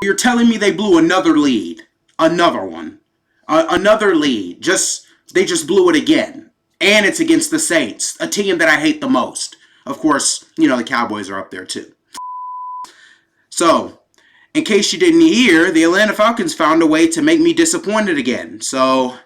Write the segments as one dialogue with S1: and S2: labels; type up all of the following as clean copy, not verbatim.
S1: You're telling me they blew another lead. Another one. Another lead. They just blew it again. And it's against the Saints, a team that I hate the most. Of course, the Cowboys are up there too. So, in case you didn't hear, the Atlanta Falcons found a way to make me disappointed again. So,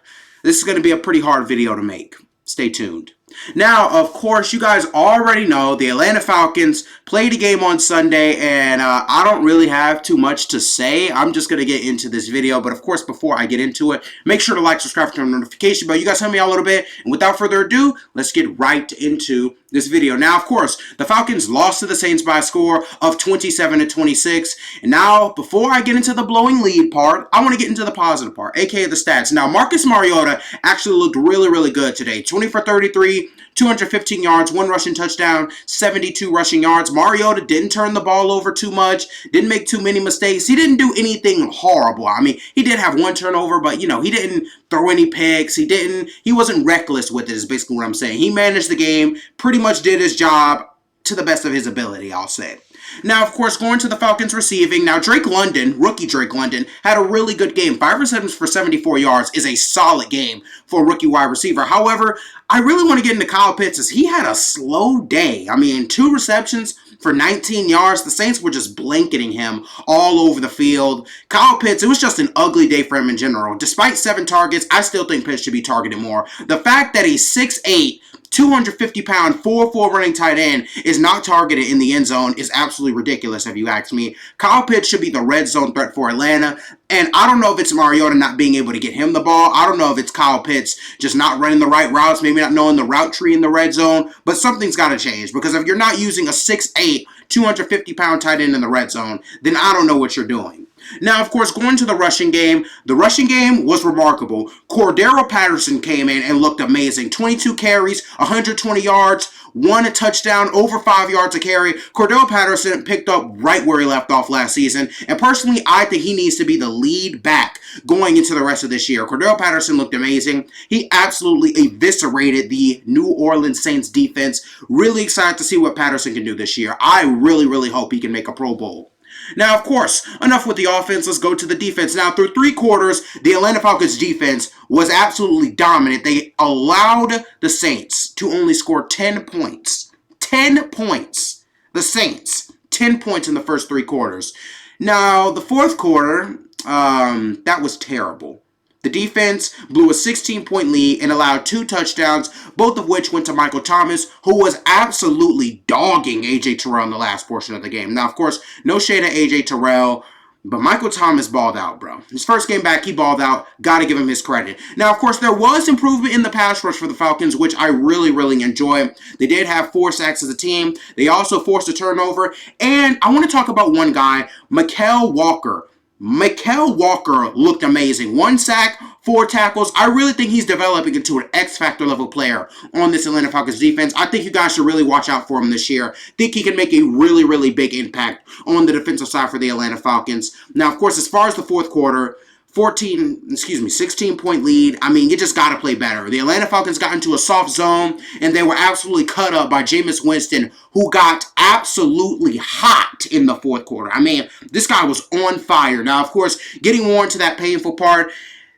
S1: this is going to be a pretty hard video to make. Stay tuned. Now, of course, you guys already know the Atlanta Falcons played a game on Sunday, and I don't really have too much to say. I'm just going to get into this video, but of course, before I get into it, make sure to like, subscribe, turn on the notification bell. You guys help me out a little bit, and without further ado, let's get right into this video. Now, of course, the Falcons lost to the Saints by a score of 27-26, and now, before I get into the blowing lead part, I want to get into the positive part, aka the stats. Now, Marcus Mariota actually looked really, really good today. 20 for 33, 215 yards, 1 rushing touchdown, 72 rushing yards. Mariota didn't turn the ball over too much, didn't make too many mistakes. He didn't do anything horrible. I mean, he did have 1 turnover, but, he didn't throw any picks. He wasn't reckless with it, is basically what I'm saying. He managed the game, pretty much did his job to the best of his ability, I'll say. Now, of course, going to the Falcons receiving. Now, rookie Drake London, had a really good game. 5 receptions for 74 yards is a solid game for a rookie wide receiver. However, I really want to get into Kyle Pitts as he had a slow day. I mean, 2 receptions for 19 yards. The Saints were just blanketing him all over the field. Kyle Pitts, it was just an ugly day for him in general. Despite 7 targets, I still think Pitts should be targeted more. The fact that he's 6'8", 250-pound, 4'4" running tight end is not targeted in the end zone is absolutely ridiculous, if you ask me. Kyle Pitts should be the red zone threat for Atlanta, and I don't know if it's Mariota not being able to get him the ball. I don't know if it's Kyle Pitts just not running the right routes, maybe not knowing the route tree in the red zone, but something's got to change, because if you're not using a 6'8", 250-pound tight end in the red zone, then I don't know what you're doing. Now, of course, going to the rushing game was remarkable. Cordero Patterson came in and looked amazing. 22 carries, 120 yards, 1 touchdown, over 5 yards a carry. Cordero Patterson picked up right where he left off last season, and personally, I think he needs to be the lead back going into the rest of this year. Cordero Patterson looked amazing. He absolutely eviscerated the New Orleans Saints defense. Really excited to see what Patterson can do this year. I really, really hope he can make a Pro Bowl. Now, of course, enough with the offense. Let's go to the defense. Now, through 3 quarters, the Atlanta Falcons defense was absolutely dominant. They allowed the Saints to only score 10 points. 10 points. The Saints, 10 points in the first 3 quarters. Now, the 4th quarter, that was terrible. The defense blew a 16-point lead and allowed 2 touchdowns, both of which went to Michael Thomas, who was absolutely dogging A.J. Terrell in the last portion of the game. Now, of course, no shade at A.J. Terrell, but Michael Thomas balled out, bro. His first game back, he balled out. Got to give him his credit. Now, of course, there was improvement in the pass rush for the Falcons, which I really, really enjoy. They did have 4 sacks as a team. They also forced a turnover. And I want to talk about one guy, Micah Walker. Micah Walker looked amazing. 1 sack, 4 tackles. I really think he's developing into an X-Factor level player on this Atlanta Falcons defense. I think you guys should really watch out for him this year. Think he can make a really, really big impact on the defensive side for the Atlanta Falcons. Now, of course, as far as the 4th quarter, 16-point lead. I mean, you just got to play better. The Atlanta Falcons got into a soft zone, and they were absolutely cut up by Jameis Winston, who got absolutely hot in the 4th quarter. I mean, this guy was on fire. Now, of course, getting more into that painful part,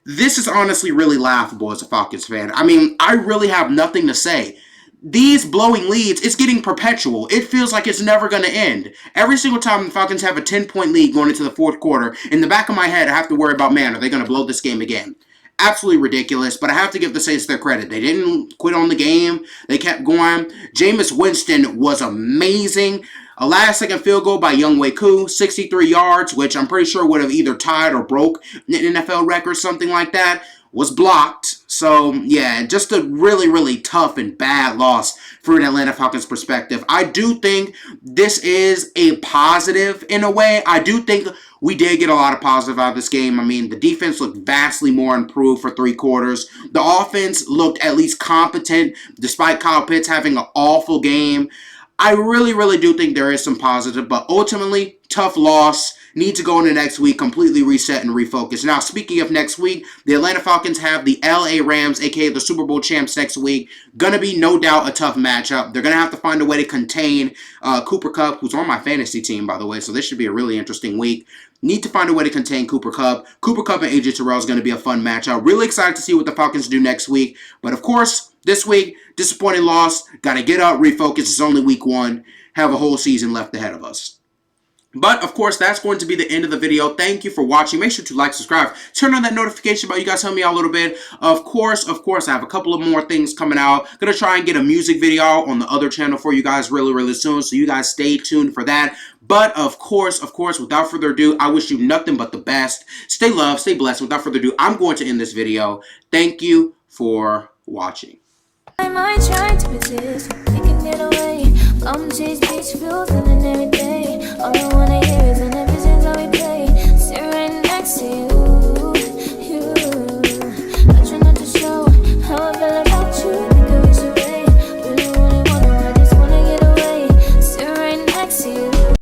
S1: this is honestly really laughable as a Falcons fan. I mean, I really have nothing to say. These blowing leads, it's getting perpetual. It feels like it's never going to end. Every single time the Falcons have a 10-point lead going into the 4th quarter, in the back of my head, I have to worry about, man, are they going to blow this game again? Absolutely ridiculous, but I have to give the Saints their credit. They didn't quit on the game. They kept going. Jameis Winston was amazing. A last-second field goal by Younghoe Koo, 63 yards, which I'm pretty sure would have either tied or broke an NFL record, something like that, was blocked. So, yeah, just a really, really tough and bad loss for an Atlanta Falcons perspective. I do think this is a positive in a way. I do think we did get a lot of positive out of this game. I mean, the defense looked vastly more improved for 3 quarters. The offense looked at least competent, despite Kyle Pitts having an awful game. I really, really do think there is some positive, but ultimately, tough loss. Need to go into next week, completely reset and refocus. Now, speaking of next week, the Atlanta Falcons have the LA Rams, aka the Super Bowl champs, next week. Gonna be no doubt a tough matchup. They're gonna have to find a way to contain Cooper Kupp, who's on my fantasy team, by the way, so this should be a really interesting week. Need to find a way to contain Cooper Kupp. Cooper Kupp and AJ Terrell is going to be a fun matchup. Really excited to see what the Falcons do next week. But of course, this week, disappointing loss. Got to get up, refocus. It's only week 1. Have a whole season left ahead of us. But, of course, that's going to be the end of the video. Thank you for watching. Make sure to like, subscribe, turn on that notification bell. You guys help me out a little bit. Of course, I have a couple of more things coming out. Going to try and get a music video on the other channel for you guys really, really soon. So you guys stay tuned for that. But, of course, without further ado, I wish you nothing but the best. Stay loved, stay blessed. Without further ado, I'm going to end this video. Thank you for watching. I might try to resist, taking it away. Come chase these feels and every day.